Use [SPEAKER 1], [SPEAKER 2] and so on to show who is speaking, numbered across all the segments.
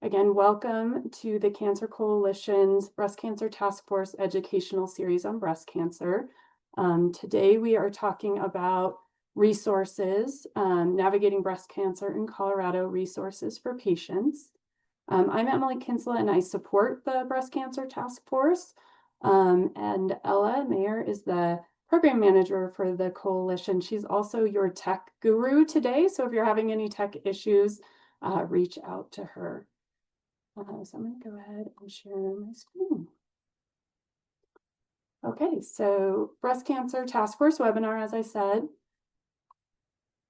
[SPEAKER 1] Again, welcome to the Cancer Coalition's Breast Cancer Task Force educational series on breast cancer. Today we are talking about resources, navigating breast cancer in Colorado, resources for patients. I'm Emily Kinsella and I support the Breast Cancer Task Force. And Ella Mayer is the program manager for the coalition. She's also your tech guru today. So if you're having any tech issues, reach out to her. So I'm going to go ahead and share my screen. Okay, so Breast Cancer Task Force webinar, as I said.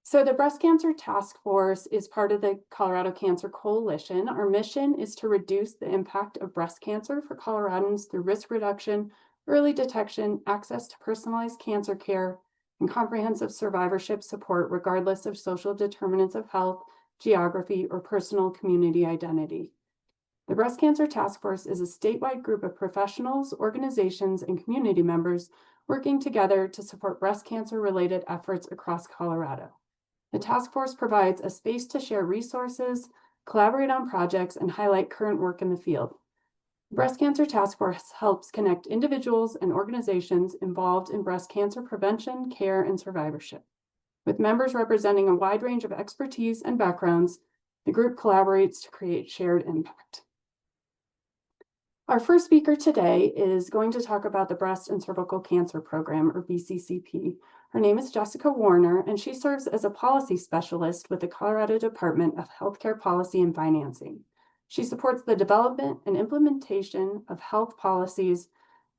[SPEAKER 1] So the Breast Cancer Task Force is part of the Colorado Cancer Coalition. Our mission is to reduce the impact of breast cancer for Coloradans through risk reduction, early detection, access to personalized cancer care, and comprehensive survivorship support regardless of social determinants of health, geography, or personal community identity. The Breast Cancer Task Force is a statewide group of professionals, organizations, and community members working together to support breast cancer-related efforts across Colorado. The task force provides a space to share resources, collaborate on projects, and highlight current work in the field. The Breast Cancer Task Force helps connect individuals and organizations involved in breast cancer prevention, care, and survivorship. With members representing a wide range of expertise and backgrounds, the group collaborates to create shared impact. Our first speaker today is going to talk about the Breast and Cervical Cancer Program, or BCCP. Her name is Jessica Werner, and she serves as a policy specialist with the Colorado Department of Healthcare Policy and Financing. She supports the development and implementation of health policies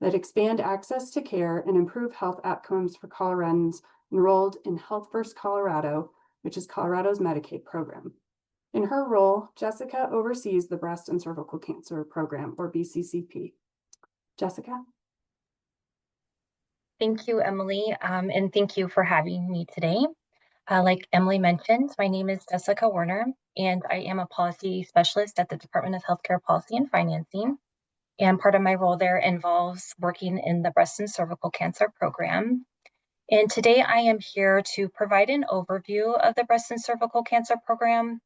[SPEAKER 1] that expand access to care and improve health outcomes for Coloradans enrolled in Health First Colorado, which is Colorado's Medicaid program. In her role, Jessica oversees the Breast and Cervical Cancer Program, or BCCP. Jessica?
[SPEAKER 2] Thank you, Emily, and thank you for having me today. Like Emily mentioned, my name is Jessica Werner, and I am a policy specialist at the Department of Healthcare Policy and Financing. And part of my role there involves working in the Breast and Cervical Cancer Program. And today I am here to provide an overview of the Breast and Cervical Cancer Program,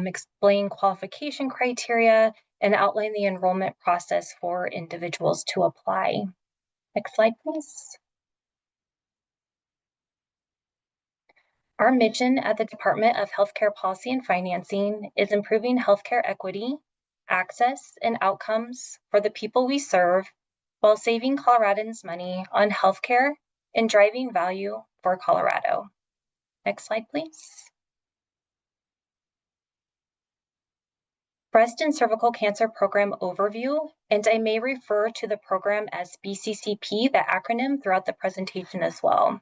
[SPEAKER 2] explain qualification criteria, and outline the enrollment process for individuals to apply. Next slide, please. Our mission at the Department of Healthcare Policy and Financing is improving healthcare equity, access, and outcomes for the people we serve while saving Coloradans money on healthcare and driving value for Colorado. Next slide, please. Breast and Cervical Cancer Program Overview, and I may refer to the program as BCCP, the acronym, throughout the presentation as well.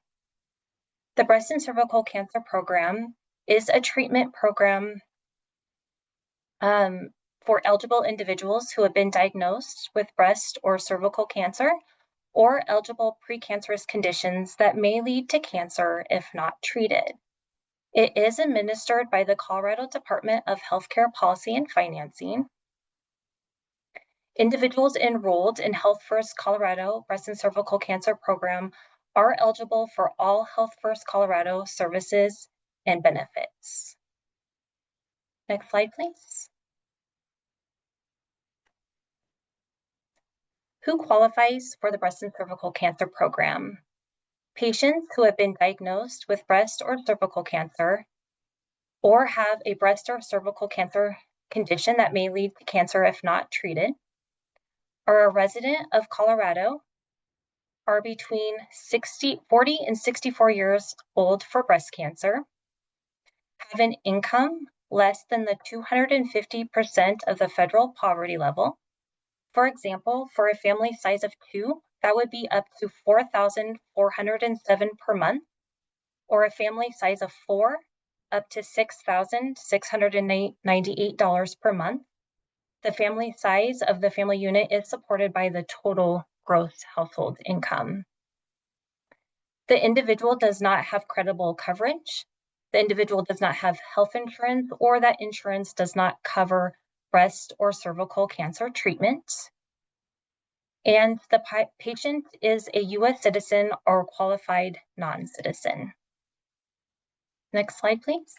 [SPEAKER 2] The Breast and Cervical Cancer Program is a treatment program for eligible individuals who have been diagnosed with breast or cervical cancer or eligible precancerous conditions that may lead to cancer if not treated. It is administered by the Colorado Department of Healthcare Policy and Financing. Individuals enrolled in Health First Colorado Breast and Cervical Cancer Program are eligible for all Health First Colorado services and benefits. Next slide, please. Who qualifies for the Breast and Cervical Cancer Program? Patients who have been diagnosed with breast or cervical cancer or have a breast or cervical cancer condition that may lead to cancer if not treated, are a resident of Colorado, are between 40 and 64 years old for breast cancer, have an income less than the 250% of the federal poverty level. For example, for a family size of 2, that would be up to $4,407 per month, or a family size of 4, up to $6,698 per month. The family size of the family unit is supported by the total gross household income. The individual does not have credible coverage. The individual does not have health insurance, or that insurance does not cover breast or cervical cancer treatment. And the patient is a U.S. citizen or qualified non-citizen. Next slide, please.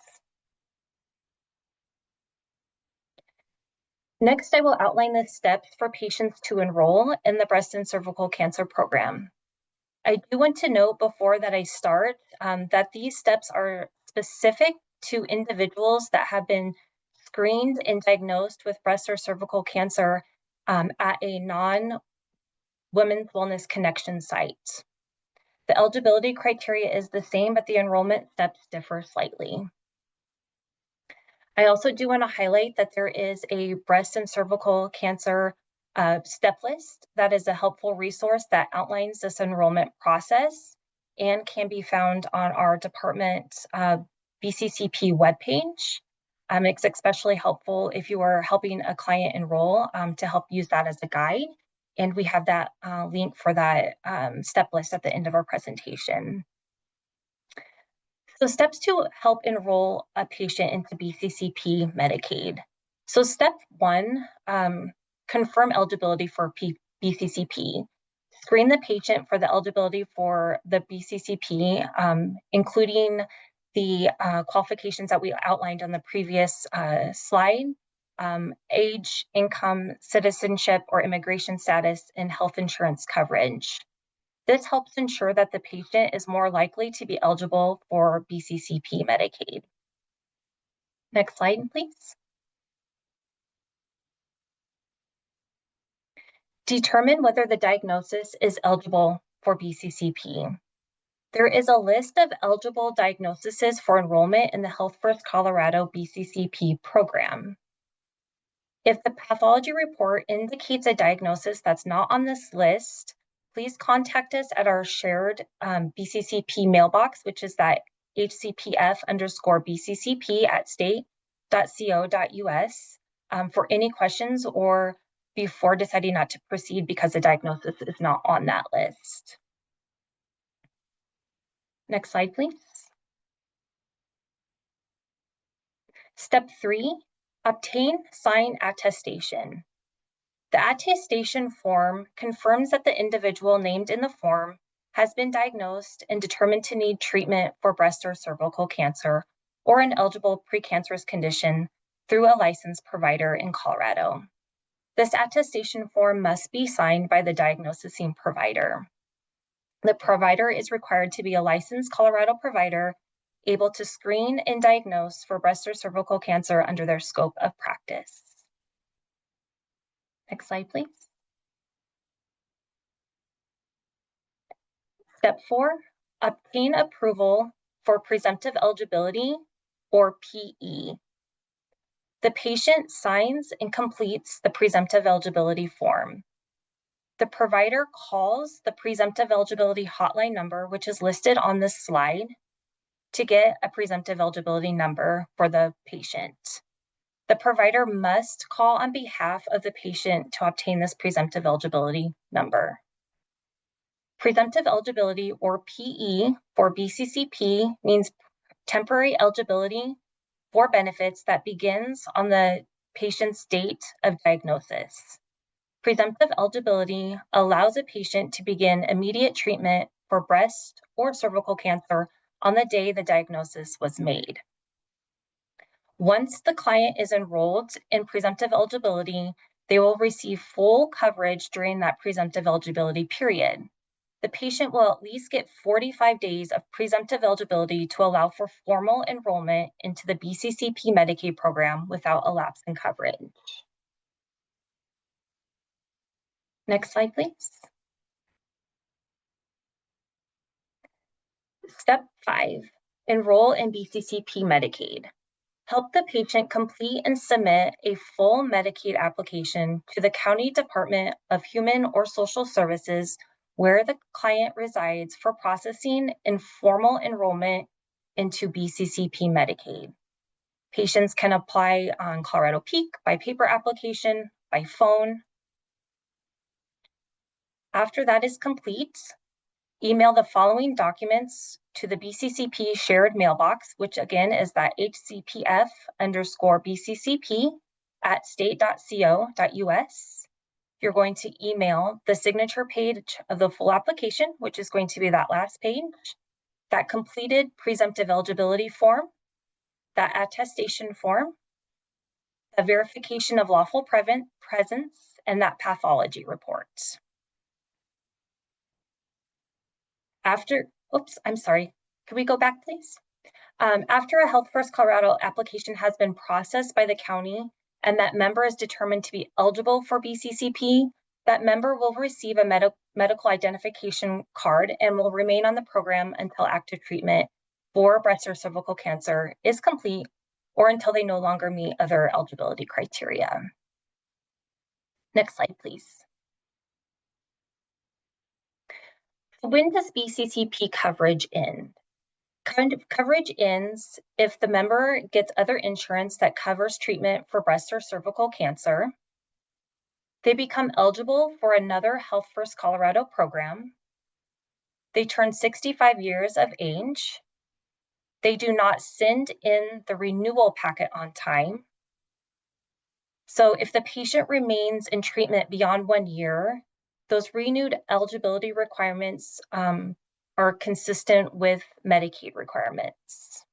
[SPEAKER 2] Next, I will outline the steps for patients to enroll in the breast and cervical cancer program. I do want to note before that I start that these steps are specific to individuals that have been screened and diagnosed with breast or cervical cancer at a non-Women's Wellness Connection site. The eligibility criteria is the same, but the enrollment steps differ slightly. I also do want to highlight that there is a breast and cervical cancer step list that is a helpful resource that outlines this enrollment process and can be found on our department BCCP webpage. It's especially helpful if you are helping a client enroll to help use that as a guide. And we have that link for that step list at the end of our presentation. So steps to help enroll a patient into BCCP Medicaid. So step one, confirm eligibility for BCCP. Screen the patient for the eligibility for the BCCP, including the qualifications that we outlined on the previous slide, age, income, citizenship, or immigration status, and health insurance coverage. This helps ensure that the patient is more likely to be eligible for BCCP Medicaid. Next slide, please. Determine whether the diagnosis is eligible for BCCP. There is a list of eligible diagnoses for enrollment in the Health First Colorado BCCP program. If the pathology report indicates a diagnosis that's not on this list, please contact us at our shared BCCP mailbox, which is that hcpf_bccp@state.co.us for any questions or before deciding not to proceed because the diagnosis is not on that list. Next slide, please. Step 3, obtain sign attestation. The attestation form confirms that the individual named in the form has been diagnosed and determined to need treatment for breast or cervical cancer or an eligible precancerous condition through a licensed provider in Colorado. This attestation form must be signed by the diagnosing provider. The provider is required to be a licensed Colorado provider able to screen and diagnose for breast or cervical cancer under their scope of practice. Next slide, please. Step 4, obtain approval for presumptive eligibility, or PE. The patient signs and completes the presumptive eligibility form. The provider calls the presumptive eligibility hotline number, which is listed on this slide, to get a presumptive eligibility number for the patient. The provider must call on behalf of the patient to obtain this presumptive eligibility number. Presumptive eligibility, or PE, for BCCP means temporary eligibility for benefits that begins on the patient's date of diagnosis. Presumptive eligibility allows a patient to begin immediate treatment for breast or cervical cancer on the day the diagnosis was made. Once the client is enrolled in presumptive eligibility, they will receive full coverage during that presumptive eligibility period. The patient will at least get 45 days of presumptive eligibility to allow for formal enrollment into the BCCP Medicaid program without a lapse in coverage. Next slide, please. Step 5, enroll in BCCP Medicaid. Help the patient complete and submit a full Medicaid application to the County Department of Human or Social Services where the client resides for processing and formal enrollment into BCCP Medicaid. Patients can apply on Colorado Peak by paper application, by phone. After that is complete, email the following documents to the BCCP shared mailbox, which again is that hcpf_bccp@state.co.us. You're going to email the signature page of the full application, which is going to be that last page, that completed presumptive eligibility form, that attestation form, a verification of lawful presence, and that pathology report. After, oops, I'm sorry. Can we go back, please? After a Health First Colorado application has been processed by the county and that member is determined to be eligible for BCCP, that member will receive a medical identification card and will remain on the program until active treatment for breast or cervical cancer is complete or until they no longer meet other eligibility criteria. Next slide, please. When does BCCP coverage end? Coverage ends if the member gets other insurance that covers treatment for breast or cervical cancer. They become eligible for another Health First Colorado program. They turn 65 years of age. They do not send in the renewal packet on time. So if the patient remains in treatment beyond 1 year, those renewed eligibility requirements are consistent with Medicaid requirements.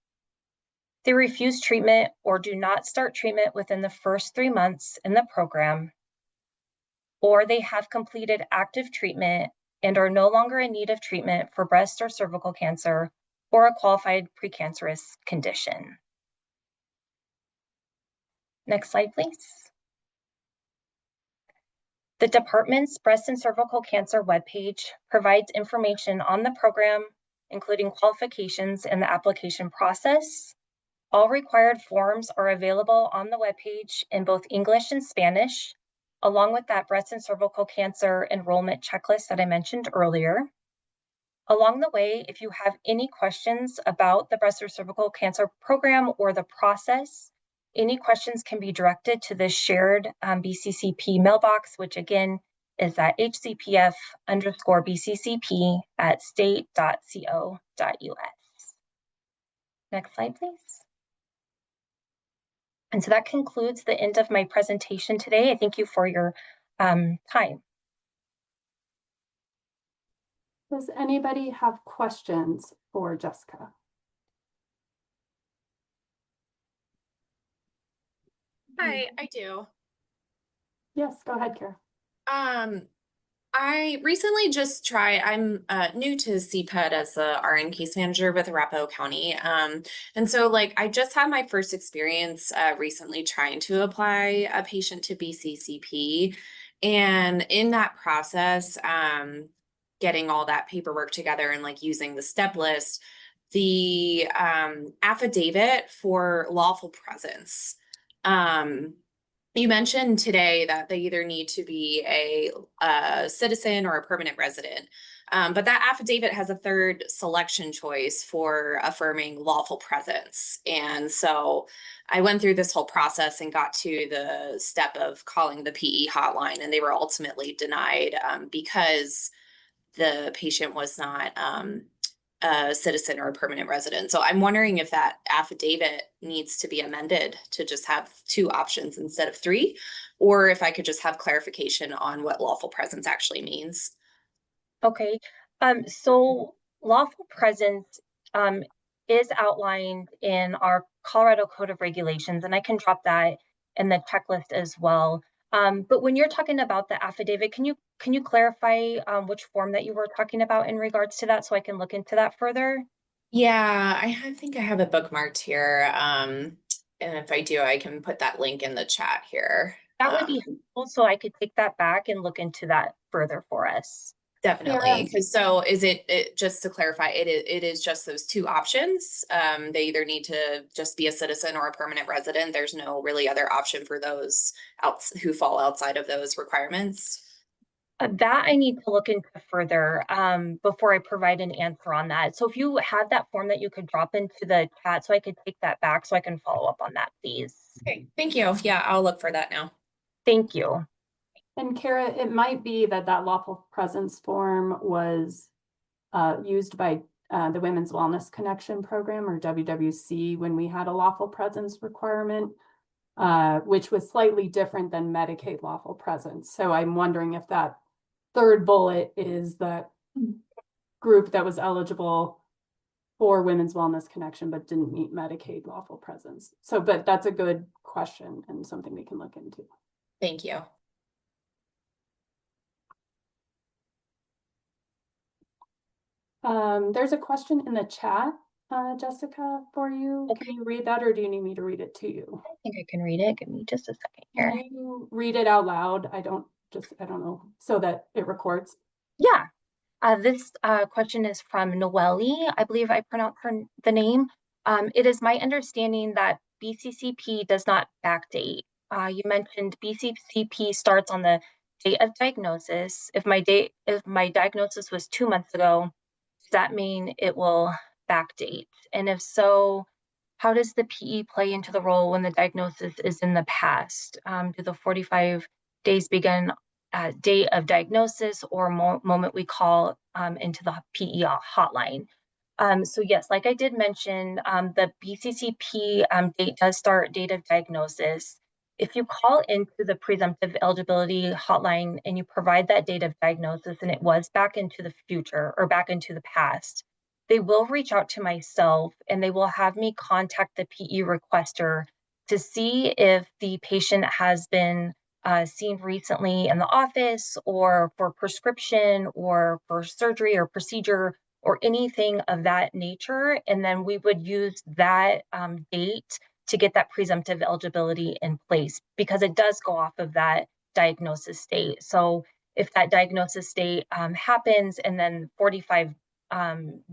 [SPEAKER 2] They refuse treatment or do not start treatment within the first 3 months in the program, or they have completed active treatment and are no longer in need of treatment for breast or cervical cancer or a qualified precancerous condition. Next slide, please. The department's breast and cervical cancer webpage provides information on the program, including qualifications and the application process. All required forms are available on the webpage in both English and Spanish, along with that breast and cervical cancer enrollment checklist that I mentioned earlier. Along the way, if you have any questions about the breast or cervical cancer program or the process, any questions can be directed to the shared BCCP mailbox, which again is at hcpf_BCCP@state.co.us. Next slide, please. And so that concludes the end of my presentation today. I thank you for your time.
[SPEAKER 1] Does anybody have questions for Jessica?
[SPEAKER 3] Hi, I do.
[SPEAKER 1] Yes, go ahead, Kara.
[SPEAKER 3] I recently I'm new to CPED as a RN case manager with Arapahoe County. And so I just had my first experience recently trying to apply a patient to BCCP. And in that process, getting all that paperwork together and using the step list, the affidavit for lawful presence. You mentioned today that they either need to be a citizen or a permanent resident, but that affidavit has a third selection choice for affirming lawful presence. And so I went through this whole process and got to the step of calling the PE hotline, and they were ultimately denied because the patient was not a citizen or a permanent resident. So I'm wondering if that affidavit needs to be amended to just have 2 options instead of 3, or if I could just have clarification on what lawful presence actually means.
[SPEAKER 2] Okay, so lawful presence is outlined in our Colorado Code of Regulations, and I can drop that in the checklist as well. But when you're talking about the affidavit, can you clarify which form that you were talking about in regards to that so I can look into that further?
[SPEAKER 3] Yeah, I think I have it bookmarked here. And if I do, I can put that link in the chat here.
[SPEAKER 2] That would be helpful, so I could take that back and look into that further for us.
[SPEAKER 3] Definitely. Because so is it just to clarify, it is just those 2 options. They either need to just be a citizen or a permanent resident. There's no really other option for those who fall outside of those requirements.
[SPEAKER 2] That I need to look into further before I provide an answer on that. So if you had that form that you could drop into the chat so I could take that back so I can follow up on that, please.
[SPEAKER 3] Okay, thank you. Yeah, I'll look for that now.
[SPEAKER 2] Thank you.
[SPEAKER 1] And Kara, it might be that lawful presence form was used by the Women's Wellness Connection program, or WWC, when we had a lawful presence requirement, which was slightly different than Medicaid lawful presence. So I'm wondering if that third bullet is that group that was eligible for Women's Wellness Connection, but didn't meet Medicaid lawful presence. So, but that's a good question and something we can look into.
[SPEAKER 3] Thank you.
[SPEAKER 1] There's a question in the chat, Jessica, for you.
[SPEAKER 2] Okay.
[SPEAKER 1] Can you read that, or do you need me to read it to you?
[SPEAKER 2] I think I can read it. Give me just a second here.
[SPEAKER 1] Can you read it out loud? I don't know, so that it records.
[SPEAKER 2] Yeah. This question is from Noelle. I believe I pronounced the name. It is my understanding that BCCP does not backdate. You mentioned BCCP starts on the date of diagnosis. If my diagnosis was 2 months ago, does that mean it will backdate? And if so, how does the PE play into the role when the diagnosis is in the past? Do the 45 days begin at date of diagnosis or moment we call into the PE hotline? So yes, like I did mention, the BCCP date does start date of diagnosis. If you call into the presumptive eligibility hotline and you provide that date of diagnosis and it was back into the future or back into the past, they will reach out to myself and they will have me contact the PE requester to see if the patient has been seen recently in the office or for prescription or for surgery or procedure or anything of that nature. And then we would use that date to get that presumptive eligibility in place because it does go off of that diagnosis date. So if that diagnosis date happens and then 45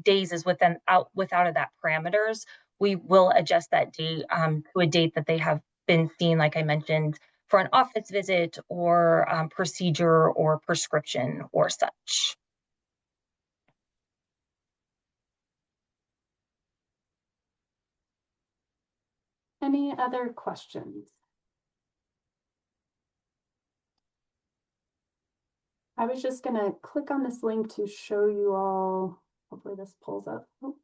[SPEAKER 2] days is without of that parameters, we will adjust that date to a date that they have been seen, like I mentioned, for an office visit or procedure or prescription or such.
[SPEAKER 1] Any other questions? I was just gonna click on this link to show you all, hopefully this pulls up. Oh.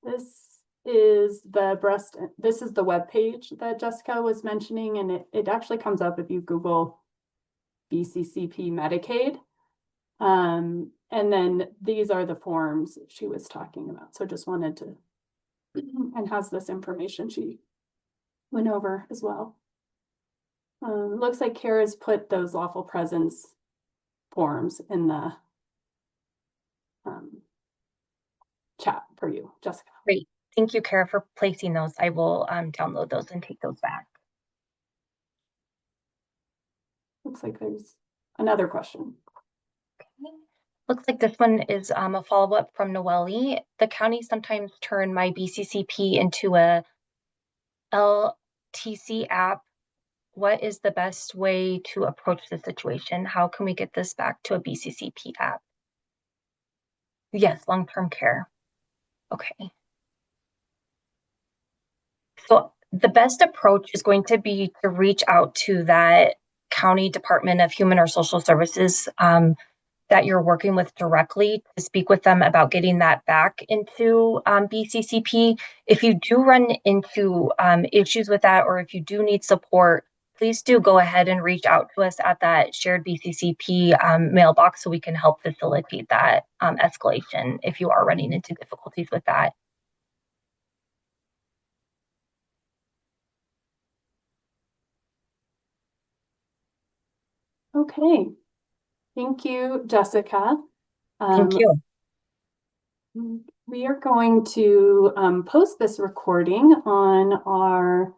[SPEAKER 1] This is the web page that Jessica was mentioning, and it actually comes up if you Google BCCP Medicaid. And then these are the forms she was talking about. So just wanted to, and has this information she went over as well. Looks like Kara's put those lawful presence forms in the chat for you, Jessica.
[SPEAKER 2] Great. Thank you, Kara, for placing those. I will download those and take those back.
[SPEAKER 1] Looks like there's another question.
[SPEAKER 2] Okay. Looks like this one is a follow-up from Noelle. The county sometimes turn my BCCP into a LTC app. What is the best way to approach the situation? How can we get this back to a BCCP app? Yes, long-term care. Okay. So the best approach is going to be to reach out to that county Department of Human or Social Services that you're working with directly to speak with them about getting that back into BCCP. If you do run into issues with that, or if you do need support, please do go ahead and reach out to us at that shared BCCP mailbox so we can help facilitate that escalation if you are running into difficulties with that.
[SPEAKER 1] Okay. Thank you, Jessica.
[SPEAKER 2] Thank you.
[SPEAKER 1] We are going to post this recording on our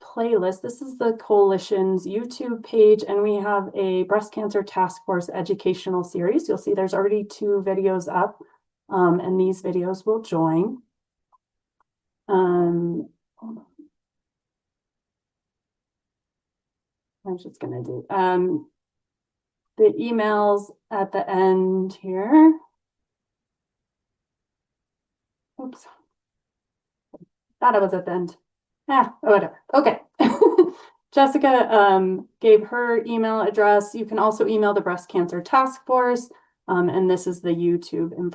[SPEAKER 1] playlist. This is the Coalition's YouTube page, and we have a breast cancer task force educational series. You'll see there's already 2 videos up, and these videos will join. Hold on. I'm just gonna do the emails at the end here. Oops. Thought it was at the end. Whatever. Okay. Jessica gave her email address. You can also email the breast cancer task force. And this is the YouTube information.